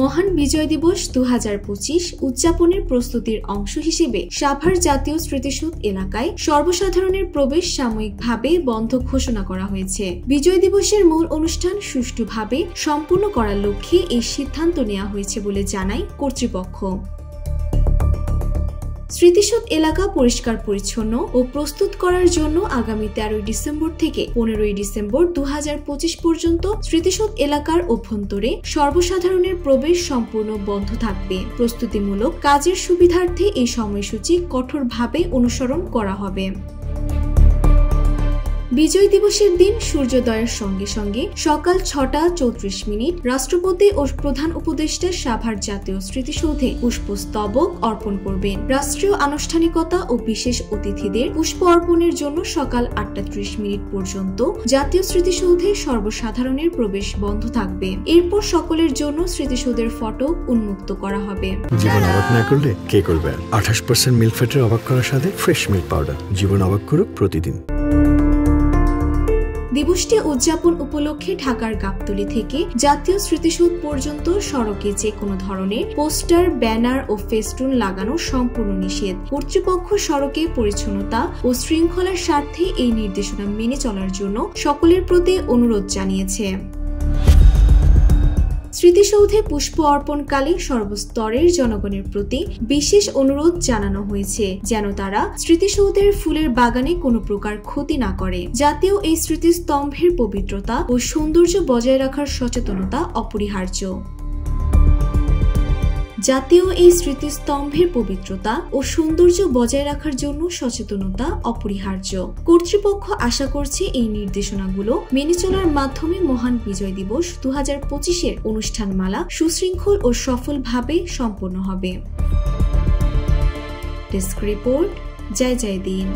মহান বিজয় দিবস 2025 উদযাপনের প্রস্তুতির অংশ হিসেবে সাভার জাতীয় স্মৃতিসৌধ এলাকায় সর্বসাধারণের প্রবেশ সাময়িকভাবে বন্ধ ঘোষণা করা হয়েছে। বিজয় দিবসের মূল অনুষ্ঠান সুষ্ঠুভাবে সম্পূর্ণ করার লক্ষ্যে এই সিদ্ধান্ত নেওয়া হয়েছে বলে জানায় কর্তৃপক্ষ। স্মৃতিসৌধ এলাকা পরিষ্কার পরিচ্ছন্ন ও প্রস্তুত করার জন্য আগামী 13 ডিসেম্বর থেকে 15 ডিসেম্বর 2025 পর্যন্ত স্মৃতিসৌধ এলাকার অভ্যন্তরে সর্বসাধারণের প্রবেশ সম্পূর্ণ বন্ধ থাকবে। প্রস্তুতিমূলক কাজের সুবিধার্থে এই সময়সূচি কঠোরভাবে অনুসরণ করা হবে। বিজয় দিবসের দিন সূর্যোদয়ের সঙ্গে সঙ্গে সকাল 6:34 রাষ্ট্রপতি ও প্রধান উপদেষ্টা সাভার জাতীয় স্মৃতিসৌধে পুষ্পস্তবক অর্পণ করবেন। রাষ্ট্রীয় আনুষ্ঠানিকতা ও বিশেষ অতিথিদের পুষ্প অর্পণের জন্য সকাল 8:30 পর্যন্ত জাতীয় স্মৃতিসৌধে সর্বসাধারণের প্রবেশ বন্ধ থাকবে। এরপর সকলের জন্য স্মৃতিসৌধের ফটক উন্মুক্ত করা হবে। জীবন অবাক না করলে কে করবে? 28% মিল্ক ফ্যাটের অবাক করার সাথে ফ্রেশ মিল্ক পাউডার। জীবন অবাক করুক প্রতিদিন। দিবসটি উদযাপন উপলক্ষে ঢাকার গাবতলী থেকে জাতীয় স্মৃতিসৌধ পর্যন্ত সড়কে যে কোনো ধরনের পোস্টার, ব্যানার ও ফেস্টুন লাগানো সম্পূর্ণ নিষেধ। কর্তৃপক্ষ সড়কে পরিচ্ছন্নতা ও শৃঙ্খলার স্বার্থে এই নির্দেশনা মেনে চলার জন্য সকলের প্রতি অনুরোধ জানিয়েছে। স্মৃতিসৌধে পুষ্প অর্পণকালে সর্বস্তরের জনগণের প্রতি বিশেষ অনুরোধ জানানো হয়েছে যেন তারা স্মৃতিসৌধের ফুলের বাগানে কোনো প্রকার ক্ষতি না করে। জাতীয় এই স্মৃতিস্তম্ভের পবিত্রতা ও সৌন্দর্য বজায় রাখার সচেতনতা অপরিহার্য। জাতীয় এই স্মৃতিস্তম্ভের পবিত্রতা ও সৌন্দর্য বজায় রাখার জন্য সচেতনতা অপরিহার্য। কর্তৃপক্ষ আশা করছে এই নির্দেশনাগুলো মেনে চলার মাধ্যমে মহান বিজয় দিবস 2025 অনুষ্ঠানমালা সুশৃঙ্খল ও সফলভাবে সম্পন্ন হবে। ডেস্ক রিপোর্ট, জয় জয় দিন।